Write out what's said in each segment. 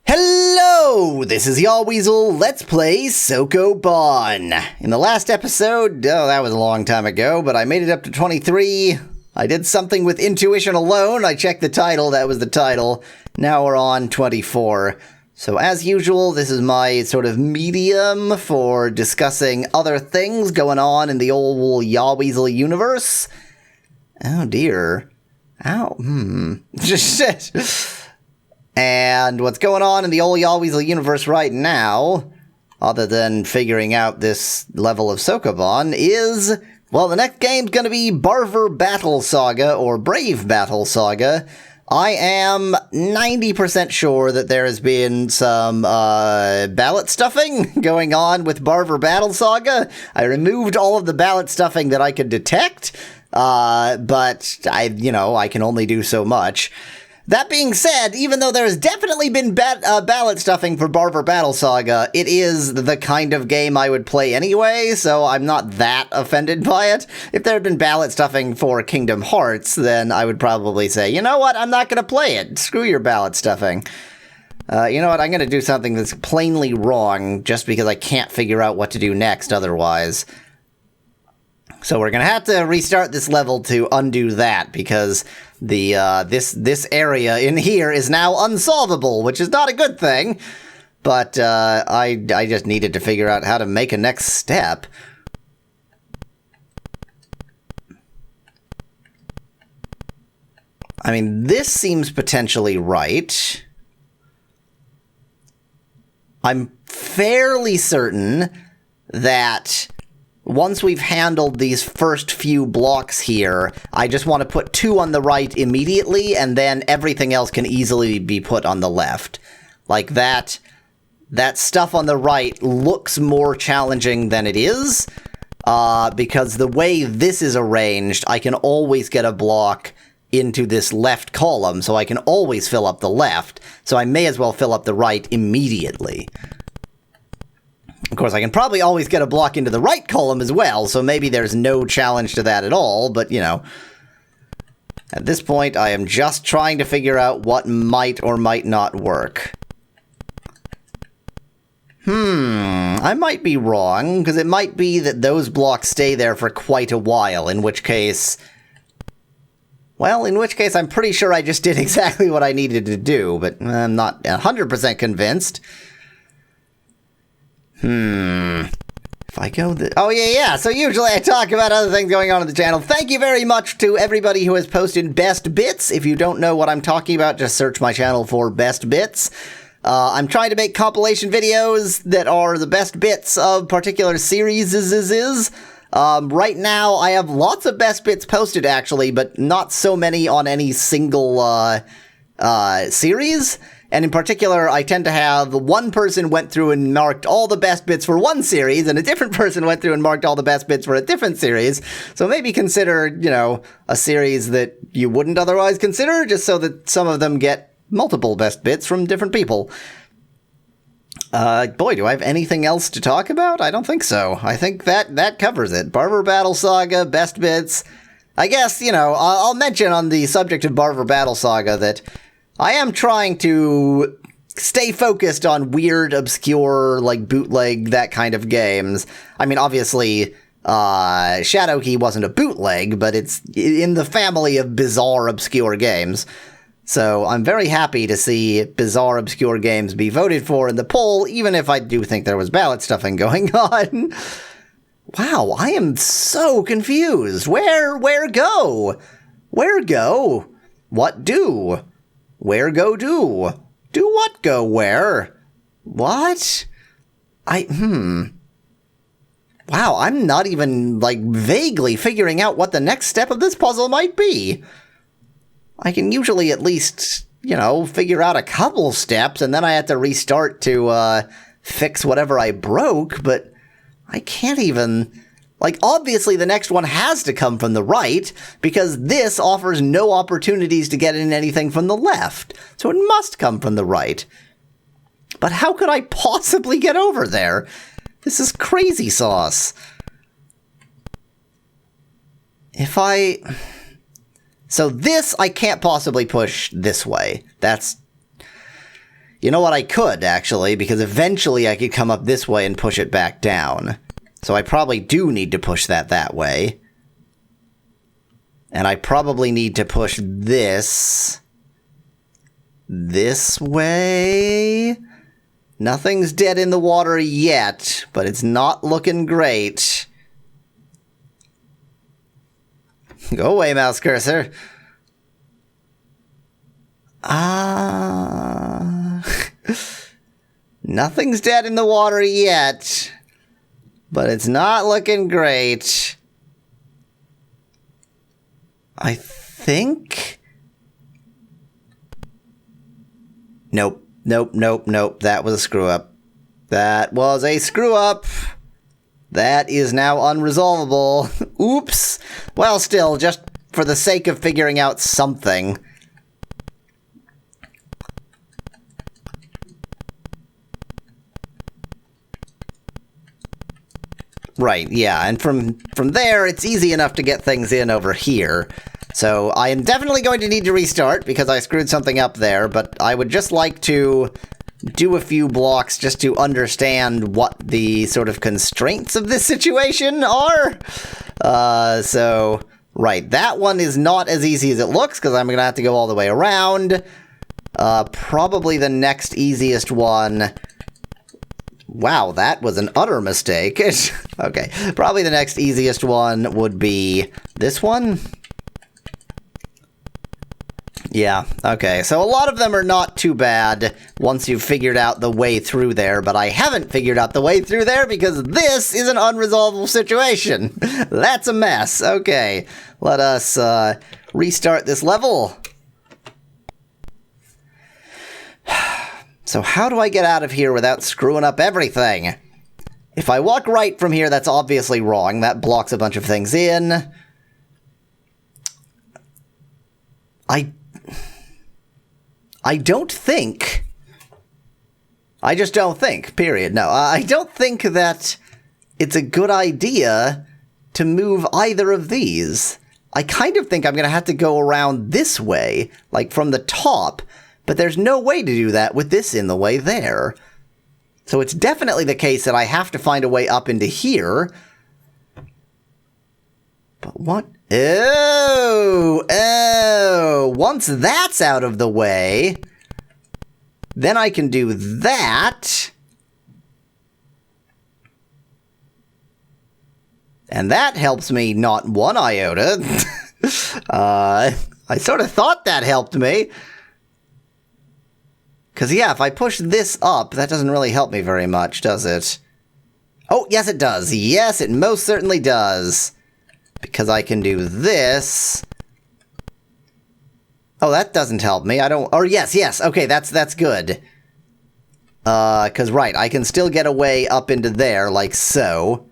Hello, this is Yahweasel. Let's play Soko-Ban. In the last episode, that was a long time ago, but I made it up to 23. I did something with intuition alone. I checked the title, that was the title. Now we're on 24. So as usual, this is my sort of medium for discussing other things going on in the old Yahweasel universe. Oh dear. Ow, And what's going on in the old Yahweasel universe right now, other than figuring out this level of Soko-Ban, is, well, the next game's gonna be Barver Battle Saga, or Brave Battle Saga. I am 90% sure that there has been some ballot stuffing going on with Barver Battle Saga. I removed all of the ballot stuffing that I could detect, but I can only do so much. That being said, even though there's definitely been ballot stuffing for Barver Battle Saga, it is the kind of game I would play anyway, so I'm not that offended by it. If there had been ballot stuffing for Kingdom Hearts, then I would probably say, you know what, I'm not going to play it. Screw your ballot stuffing. You know what, I'm going to do something that's plainly wrong, just because I can't figure out what to do next otherwise. So we're going to have to restart this level to undo that, because the this area in here is now unsolvable, which is not a good thing. But I just needed to figure out how to make a next step. I mean, this seems potentially right. I'm fairly certain that once we've handled these first few blocks here, I just want to put 2 on the right immediately, and then everything else can easily be put on the left. Like that stuff on the right looks more challenging than it is, because the way this is arranged, I can always get a block into this left column, so I can always fill up the left, so I may as well fill up the right immediately. Of course, I can probably always get a block into the right column as well, so maybe there's no challenge to that at all, but, you know. At this point, I am just trying to figure out what might or might not work. I might be wrong, because it might be that those blocks stay there for quite a while, in which case... Well, in which case, I'm pretty sure I just did exactly what I needed to do, but I'm not 100% convinced. If I go oh, yeah. So usually I talk about other things going on the channel. Thank you very much to everybody who has posted best bits. If you don't know what I'm talking about, just search my channel for best bits. I'm trying to make compilation videos that are the best bits of particular series. Right now, I have lots of best bits posted, actually, but not so many on any single series. And in particular, I tend to have one person went through and marked all the best bits for one series, and a different person went through and marked all the best bits for a different series. So maybe consider, a series that you wouldn't otherwise consider, just so that some of them get multiple best bits from different people. Boy, do I have anything else to talk about? I don't think so. I think that covers it. Barver Battle Saga, best bits. I guess, I'll mention on the subject of Barver Battle Saga that I am trying to stay focused on weird, obscure, bootleg, that kind of games. I mean, obviously, Shadowkey wasn't a bootleg, but it's in the family of bizarre, obscure games. So I'm very happy to see bizarre, obscure games be voted for in the poll, even if I do think there was ballot stuffing going on. Wow, I am so confused. Where go? Where go? What do? Where go do? Do what go where? What? Wow, I'm not even, vaguely figuring out what the next step of this puzzle might be. I can usually at least, figure out a couple steps, and then I have to restart to, fix whatever I broke, but I can't even... obviously the next one has to come from the right, because this offers no opportunities to get in anything from the left, so it must come from the right. But how could I possibly get over there? This is crazy sauce. So this I can't possibly push this way. That's You know what, I could, actually, because eventually I could come up this way and push it back down. So I probably do need to push that way. And I probably need to push this way. Nothing's dead in the water yet, but it's not looking great. Go away, mouse cursor. Nothing's dead in the water yet, but it's not looking great. I think... Nope. That was a screw-up. That was a screw-up. That is now unresolvable. Oops. Well, still, just for the sake of figuring out something. Right, yeah, and from there, it's easy enough to get things in over here. So I am definitely going to need to restart because I screwed something up there, but I would just like to do a few blocks just to understand what the sort of constraints of this situation are. So, right, that one is not as easy as it looks because I'm going to have to go all the way around. Probably the next easiest one... Wow, that was an utter mistake. Okay, probably the next easiest one would be this one. Yeah, okay, so a lot of them are not too bad once you've figured out the way through there, but I haven't figured out the way through there because this is an unresolvable situation. That's a mess. Okay, let us restart this level. So how do I get out of here without screwing up everything? If I walk right from here, that's obviously wrong. That blocks a bunch of things in. I don't think... I just don't think, period. No, I don't think that it's a good idea to move either of these. I kind of think I'm going to have to go around this way, like from the top, but there's no way to do that with this in the way there. So it's definitely the case that I have to find a way up into here. But what? Oh, once that's out of the way, then I can do that. And that helps me not one iota. I sort of thought that helped me. Because, yeah, if I push this up, that doesn't really help me very much, does it? Oh, yes, it does. Yes, it most certainly does. Because I can do this. Oh, that doesn't help me. I don't... Or, yes. Okay, that's good. Because, right, I can still get away up into there, like so.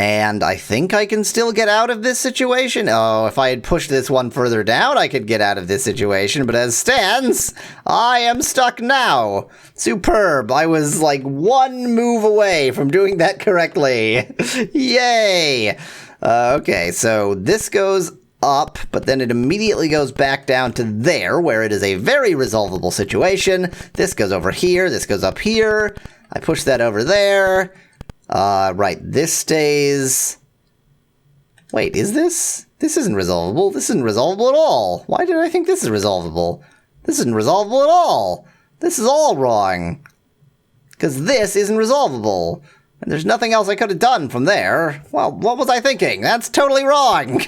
And I think I can still get out of this situation. Oh, if I had pushed this one further down, I could get out of this situation. But as stands, I am stuck now. Superb. I was like one move away from doing that correctly. Yay. Okay, so this goes up, but then it immediately goes back down to there, where it is a very resolvable situation. This goes over here. This goes up here. I push that over there. Right, this stays... Wait, is this? This isn't resolvable. This isn't resolvable at all. Why did I think this is resolvable? This isn't resolvable at all. This is all wrong. Because this isn't resolvable. And there's nothing else I could have done from there. Well, what was I thinking? That's totally wrong.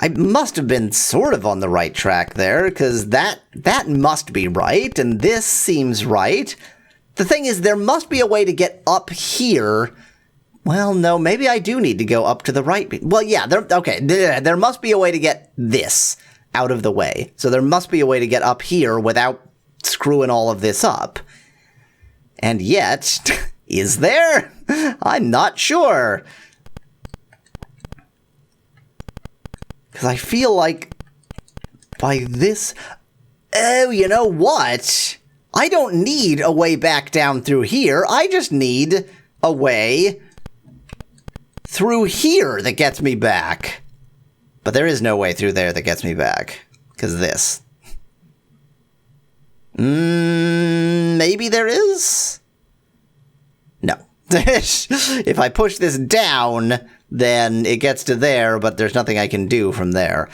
I must have been sort of on the right track there, because that must be right, and this seems right. The thing is, there must be a way to get up here. Well, no, maybe I do need to go up to the right. Well, yeah, there must be a way to get this out of the way. So there must be a way to get up here without screwing all of this up. And yet, is there? I'm not sure. Because I feel like by this... Oh, you know what? I don't need a way back down through here. I just need a way through here that gets me back. But there is no way through there that gets me back. Because this. Maybe there is? No. If I push this down, then it gets to there, but there's nothing I can do from there.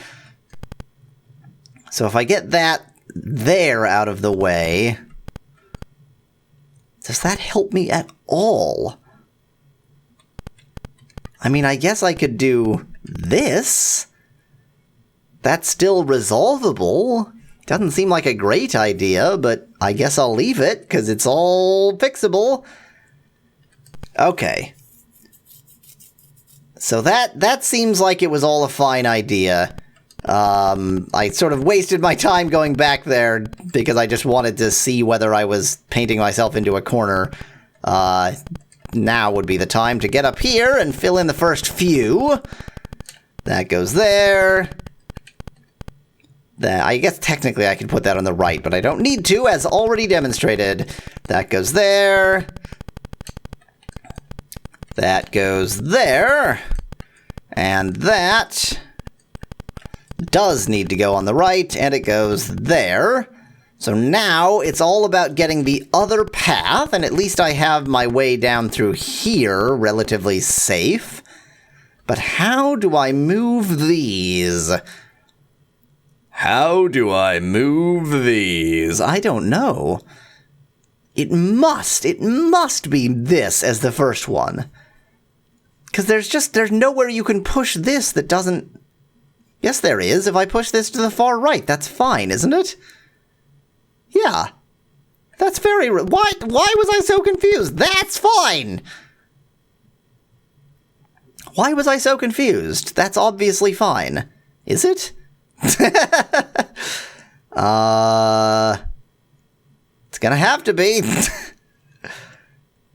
So if I get that there out of the way, does that help me at all? I mean, I guess I could do this. That's still resolvable. Doesn't seem like a great idea, but I guess I'll leave it, because it's all fixable. Okay. So that seems like it was all a fine idea. I sort of wasted my time going back there because I just wanted to see whether I was painting myself into a corner. Now would be the time to get up here and fill in the first few. That goes there. I guess technically I could put that on the right, but I don't need to, as already demonstrated. That goes there. That goes there. And that does need to go on the right, and it goes there. So now it's all about getting the other path, and at least I have my way down through here relatively safe. But how do I move these? How do I move these? I don't know. It must be this as the first one. Because there's nowhere you can push this that doesn't... Yes, there is. If I push this to the far right, that's fine, isn't it? Yeah. That's very... Why was I so confused? That's fine! Why was I so confused? That's obviously fine. Is it? It's gonna have to be.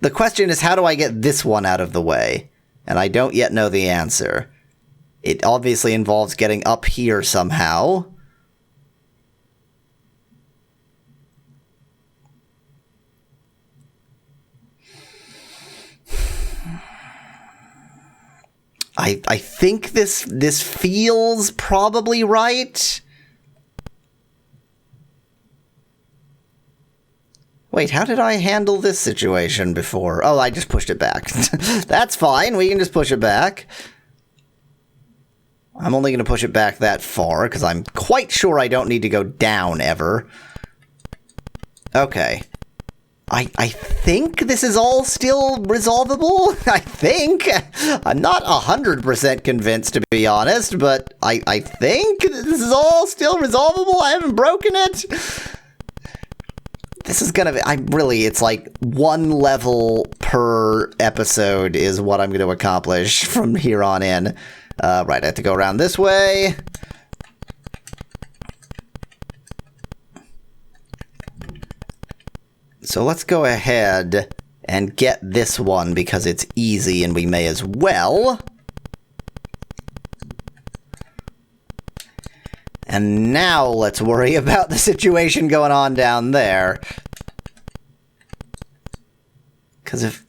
The question is, how do I get this one out of the way? And I don't yet know the answer. It obviously involves getting up here somehow. I think this feels probably right. Wait, how did I handle this situation before? Oh, I just pushed it back. That's fine, we can just push it back. I'm only going to push it back that far, because I'm quite sure I don't need to go down ever. Okay. I think this is all still resolvable. I think. I'm not 100% convinced, to be honest, but I think this is all still resolvable. I haven't broken it. This is gonna be... it's like one level per episode is what I'm going to accomplish from here on in. Right, I have to go around this way. So let's go ahead and get this one because it's easy and we may as well. And now let's worry about the situation going on down there. Because if...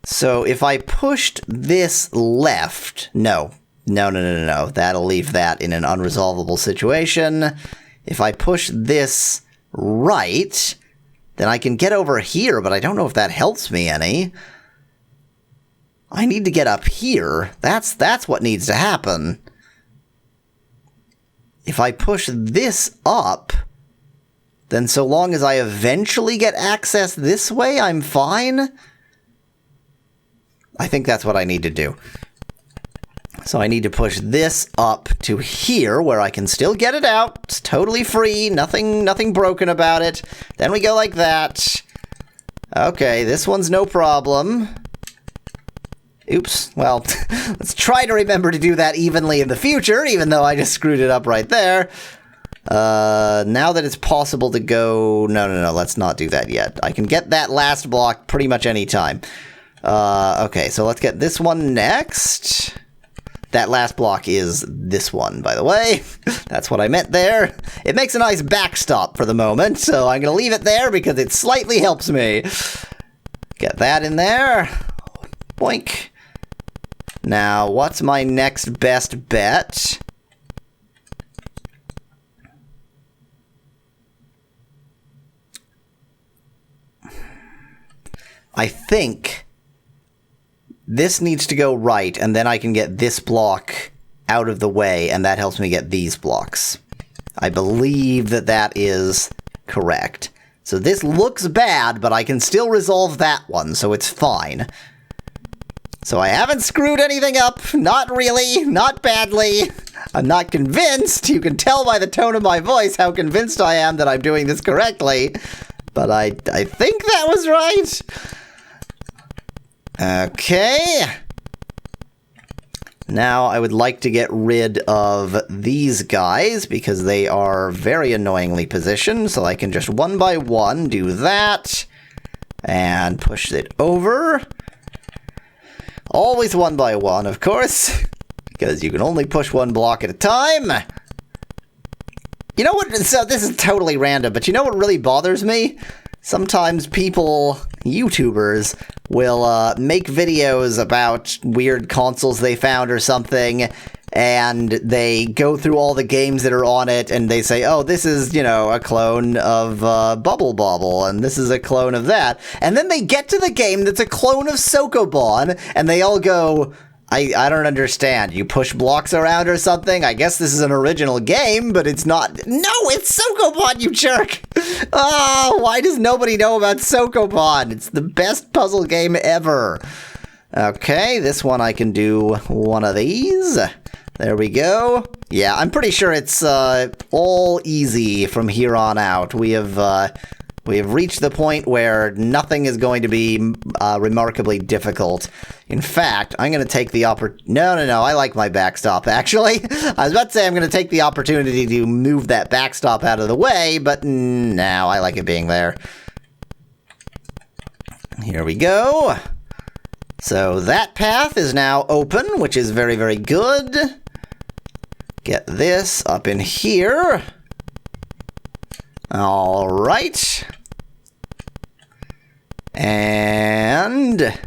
So if I pushed this left... No. That'll leave that in an unresolvable situation. If I push this right, then I can get over here, but I don't know if that helps me any. I need to get up here. That's what needs to happen. If I push this up, then so long as I eventually get access this way, I'm fine. I think that's what I need to do. So I need to push this up to here, where I can still get it out. It's totally free, nothing broken about it. Then we go like that. Okay, this one's no problem. Oops, well, let's try to remember to do that evenly in the future, even though I just screwed it up right there. Now that it's possible to go... No, let's not do that yet. I can get that last block pretty much any time. Okay, so let's get this one next. That last block is this one, by the way. That's what I meant there. It makes a nice backstop for the moment, so I'm going to leave it there because it slightly helps me. Get that in there. Boink. Now, what's my next best bet? I think this needs to go right, and then I can get this block out of the way, and that helps me get these blocks. I believe that that is correct. So this looks bad, but I can still resolve that one, so it's fine. So I haven't screwed anything up. Not really. Not badly. I'm not convinced. You can tell by the tone of my voice how convinced I am that I'm doing this correctly. But I think that was right. Okay. Now I would like to get rid of these guys because they are very annoyingly positioned. So I can just one by one do that. And push it over. Always one by one, of course. Because you can only push one block at a time. You know what? So this is totally random, but you know what really bothers me? Sometimes people, YouTubers, will make videos about weird consoles they found or something, and they go through all the games that are on it, and they say, oh, this is, you know, a clone of Bubble Bobble, and this is a clone of that. And then they get to the game that's a clone of Soko-Ban, and they all go, I don't understand. You push blocks around or something? I guess this is an original game, but it's not. No, it's Soko-Ban, you jerk! Oh, why does nobody know about Soko-Ban? It's the best puzzle game ever. Okay, this one I can do one of these. There we go. Yeah, I'm pretty sure it's all easy from here on out. We have reached the point where nothing is going to be remarkably difficult. In fact, I'm going to take the No, I like my backstop, actually. I was about to say I'm going to take the opportunity to move that backstop out of the way, but no, I like it being there. Here we go. So that path is now open, which is very, very good. Get this up in here. All right. And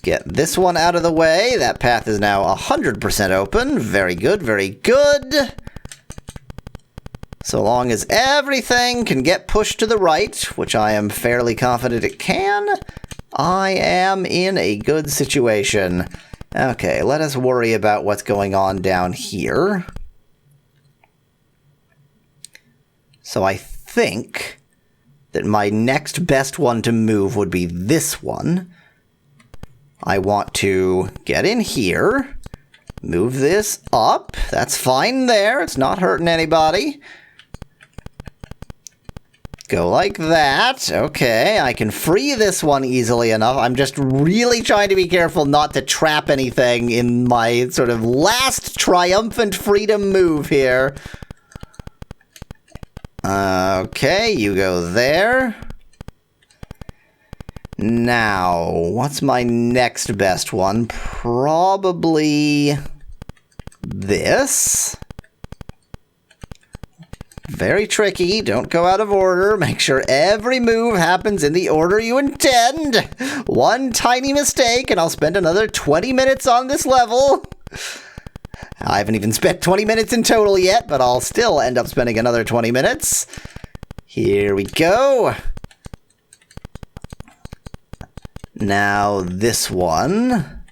get this one out of the way. That path is now 100% open. Very good, very good. So long as everything can get pushed to the right, which I am fairly confident it can, I am in a good situation. Okay, let us worry about what's going on down here. So I think that my next best one to move would be this one. I want to get in here, move this up. That's fine there. It's not hurting anybody. Go like that. Okay, I can free this one easily enough. I'm just really trying to be careful not to trap anything in my sort of last triumphant freedom move here. Okay, you go there. Now, what's my next best one? Probably this. Very tricky. Don't go out of order. Make sure every move happens in the order you intend. One tiny mistake, and I'll spend another 20 minutes on this level. I haven't even spent 20 minutes in total yet, but I'll still end up spending another 20 minutes. Here we go. Now this one.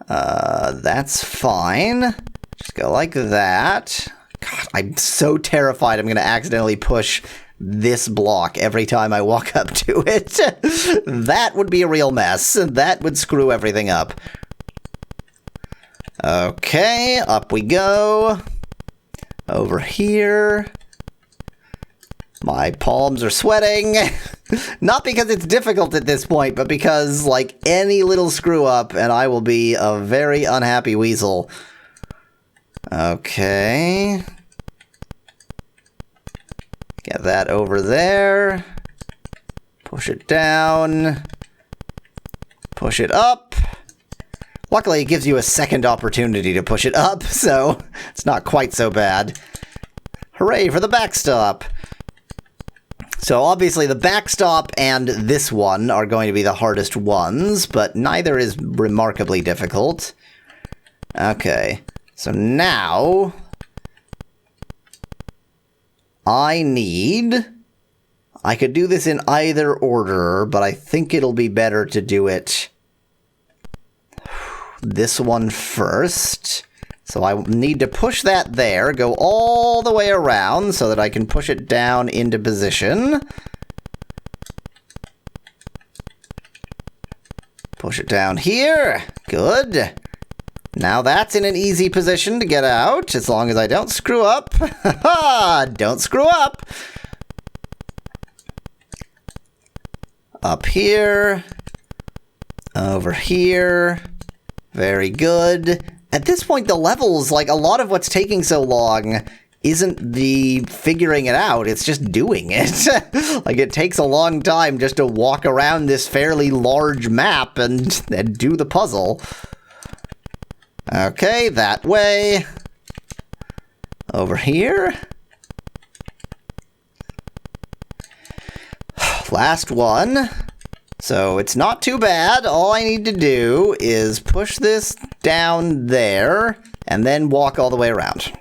That's fine. Just go like that. God, I'm so terrified I'm going to accidentally push this block every time I walk up to it. That would be a real mess. That would screw everything up. Okay, up we go. Over here. My palms are sweating. Not because it's difficult at this point, but because, like, any little screw up and I will be a very unhappy weasel. Okay. Get that over there. Push it down. Push it up. Luckily, it gives you a second opportunity to push it up, so it's not quite so bad. Hooray for the backstop! So obviously the backstop and this one are going to be the hardest ones, but neither is remarkably difficult. Okay, so now I need I could do this in either order, but I think it'll be better to do it this one first. So I need to push that there, go all the way around so that I can push it down into position. Push it down here. Good. Now that's in an easy position to get out, as long as I don't screw up. Ha! Don't screw up! Up here. Over here. Very good. At this point, the levels, like, a lot of what's taking so long isn't the figuring it out, it's just doing it. Like, it takes a long time just to walk around this fairly large map and do the puzzle. Okay, that way. Over here. Last one. So it's not too bad. All I need to do is push this down there and then walk all the way around.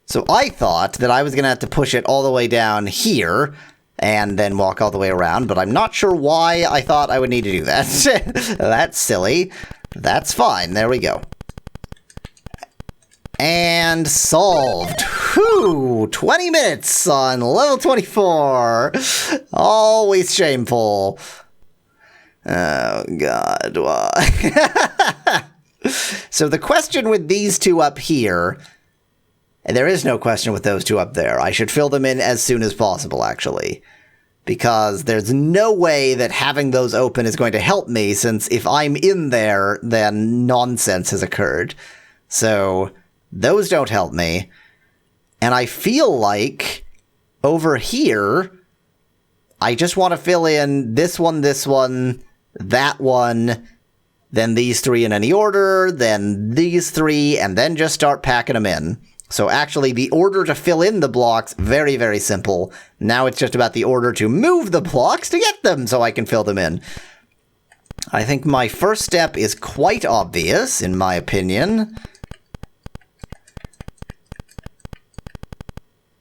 So I thought that I was going to have to push it all the way down here and then walk all the way around, but I'm not sure why I thought I would need to do that. That's silly. That's fine. There we go. And solved. Whew! 20 minutes on level 24. Always shameful. Oh, God, why? So the question with these two up here, and there is no question with those two up there. I should fill them in as soon as possible, actually. Because there's no way that having those open is going to help me, since if I'm in there, then nonsense has occurred. So those don't help me. And I feel like over here, I just want to fill in this one, that one, then these three in any order, then these three, and then just start packing them in. So actually, the order to fill in the blocks, very, very simple. Now it's just about the order to move the blocks to get them so I can fill them in. I think my first step is quite obvious, in my opinion.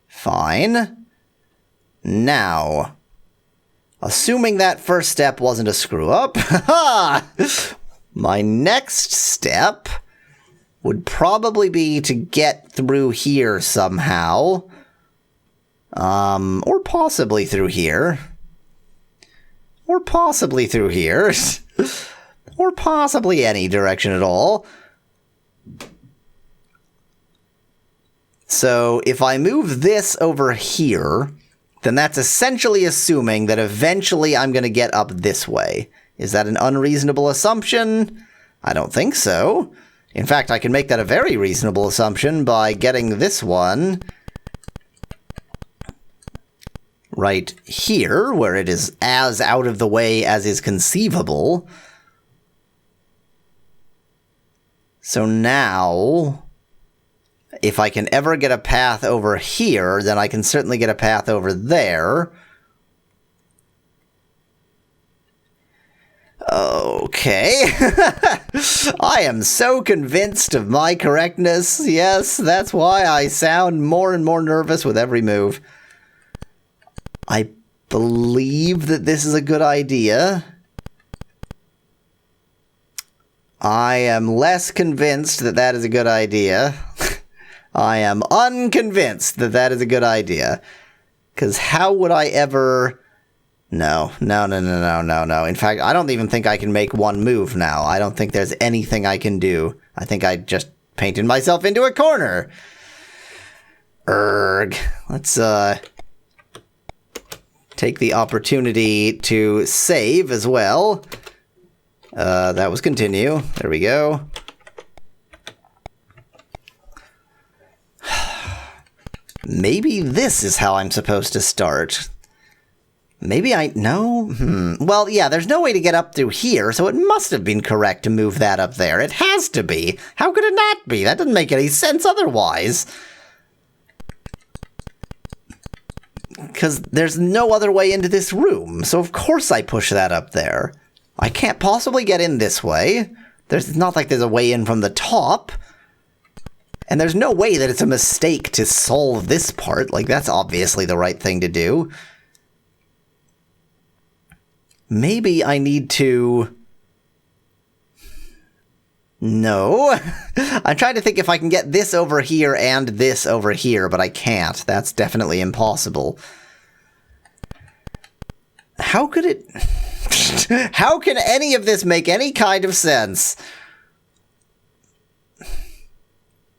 Fine. Now, assuming that first step wasn't a screw-up, my next step would probably be to get through here somehow. Or possibly through here. Or possibly through here. Or possibly any direction at all. So if I move this over here, then that's essentially assuming that eventually I'm going to get up this way. Is that an unreasonable assumption? I don't think so. In fact, I can make that a very reasonable assumption by getting this one right here, where it is as out of the way as is conceivable. So now, if I can ever get a path over here, then I can certainly get a path over there. Okay. I am so convinced of my correctness. Yes, that's why I sound more and more nervous with every move. I believe that this is a good idea. I am less convinced that that is a good idea. I am unconvinced that that is a good idea. Because how would I ever... No. In fact, I don't even think I can make one move now. I don't think there's anything I can do. I think I just painted myself into a corner. Erg. Let's, take the opportunity to save as well. That was continue. There we go. Maybe this is how I'm supposed to start. Maybe no? Well, yeah, there's no way to get up through here, so it must have been correct to move that up there. It has to be. How could it not be? That doesn't make any sense otherwise. Because there's no other way into this room, so of course I push that up there. I can't possibly get in this way. It's not like there's a way in from the top. And there's no way that it's a mistake to solve this part. Like, that's obviously the right thing to do. maybe I need to... No. I'm trying to think if I can get this over here and this over here, but I can't. That's definitely impossible. How could it... How can any of this make any kind of sense?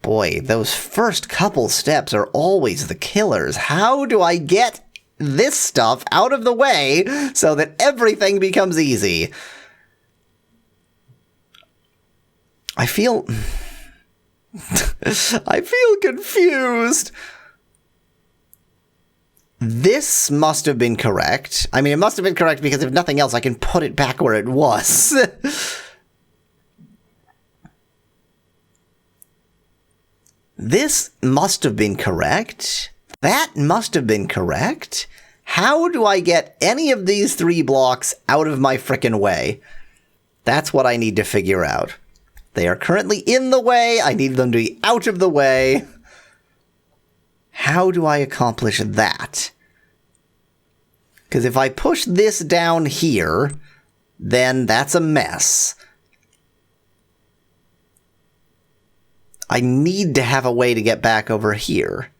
Boy, those first couple steps are always the killers. How do I get this stuff out of the way so that everything becomes easy? I feel confused. This must have been correct. I mean, it must have been correct because if nothing else, I can put it back where it was. This must have been correct. That must have been correct. How do I get any of these 3 blocks out of my frickin' way? That's what I need to figure out. They are currently in the way. I need them to be out of the way. How do I accomplish that? Because if I push this down here, then that's a mess. I need to have a way to get back over here.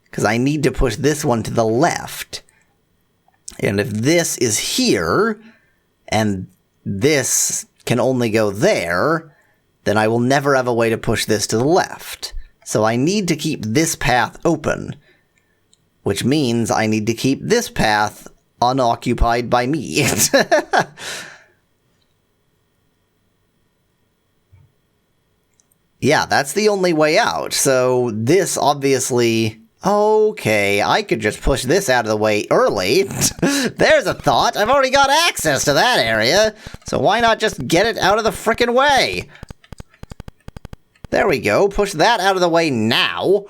Because I need to push this one to the left. And if this is here, and this can only go there, then I will never have a way to push this to the left. So I need to keep this path open, which means I need to keep this path unoccupied by me. Yeah, that's the only way out. So this obviously... Okay, I could just push this out of the way early. There's a thought. I've already got access to that area. So why not just get it out of the frickin' way? There we go. Push that out of the way now.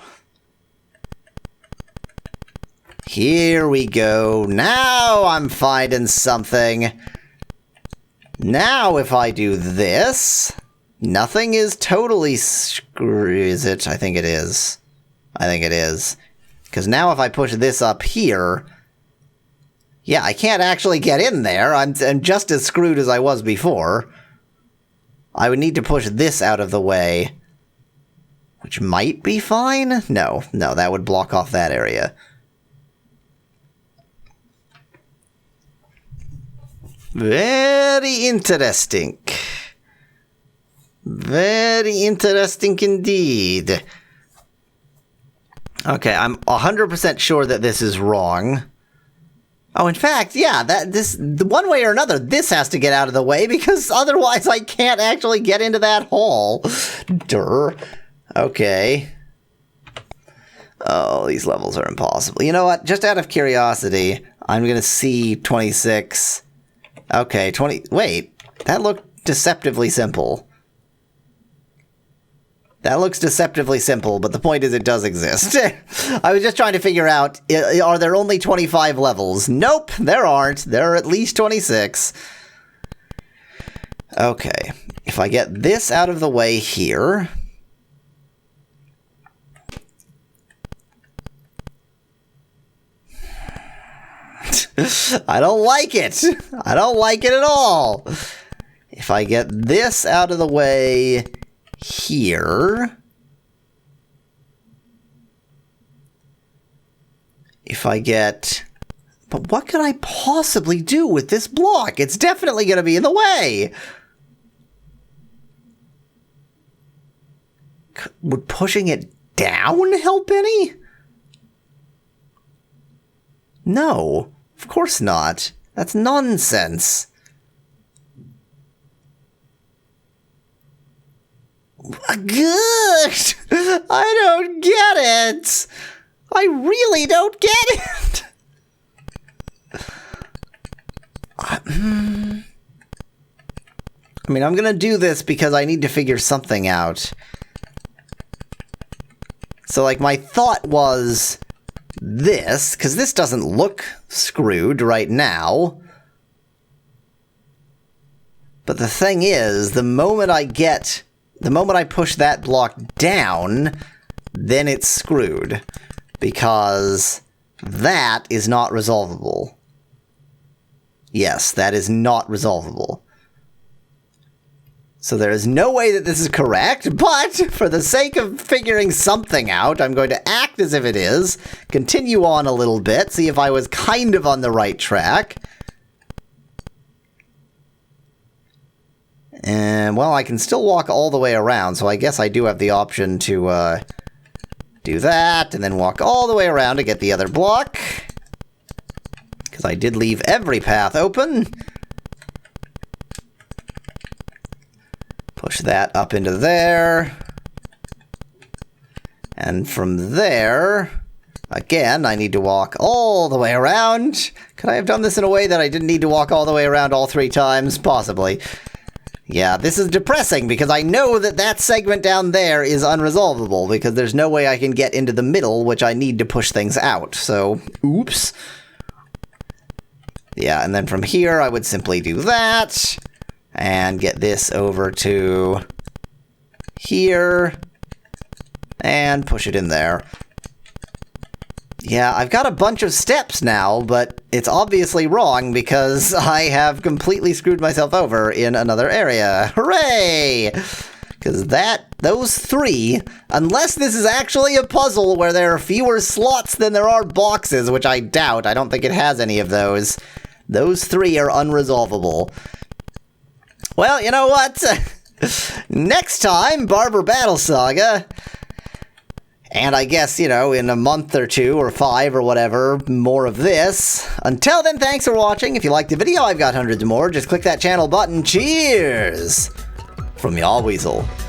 Here we go. Now I'm finding something. Now if I do this, nothing is totally is it? I think it is. I think it is. Because now if I push this up here, yeah, I can't actually get in there. I'm just as screwed as I was before. I would need to push this out of the way, which might be fine. No, that would block off that area. Very interesting. Very interesting indeed. Okay, I'm 100% sure that this is wrong. Oh, in fact, yeah, the one way or another, this has to get out of the way because otherwise I can't actually get into that hole. Durr. Okay. Oh, these levels are impossible. You know what? Just out of curiosity, I'm going to see 26. Okay, 20... Wait, that looked deceptively simple. That looks deceptively simple, but the point is it does exist. I was just trying to figure out, are there only 25 levels? Nope, there aren't. There are at least 26. Okay, if I get this out of the way here... I don't like it. I don't like it at all. If I get this out of the way... here, if I get... But what could I possibly do with this block? It's definitely going to be in the way! Would pushing it down help any? No, of course not. That's nonsense. Good! I don't get it! I really don't get it! I mean, I'm gonna do this because I need to figure something out. So, like, my thought was this, because this doesn't look screwed right now. But the thing is, the moment I push that block down, then it's screwed. Because that is not resolvable. Yes, that is not resolvable. So there is no way that this is correct, but for the sake of figuring something out, I'm going to act as if it is, continue on a little bit, see if I was kind of on the right track. And, well, I can still walk all the way around, so I guess I do have the option to do that, and then walk all the way around to get the other block. Because I did leave every path open. Push that up into there. And from there, again, I need to walk all the way around. Could I have done this in a way that I didn't need to walk all the way around all 3 times? Possibly. Yeah, this is depressing because I know that that segment down there is unresolvable because there's no way I can get into the middle, which I need to push things out. So, oops. Yeah, and then from here, I would simply do that. And get this over to here. And push it in there. Yeah, I've got a bunch of steps now, but it's obviously wrong because I have completely screwed myself over in another area. Hooray! Because those 3, unless this is actually a puzzle where there are fewer slots than there are boxes, which I doubt, I don't think it has any of those 3 are unresolvable. Well, you know what? Next time, Barber Battle Saga. And I guess, in a month or 2 or 5 or whatever, more of this. Until then, thanks for watching. If you liked the video, I've got hundreds more. Just click that channel button. Cheers! From Yahweasel.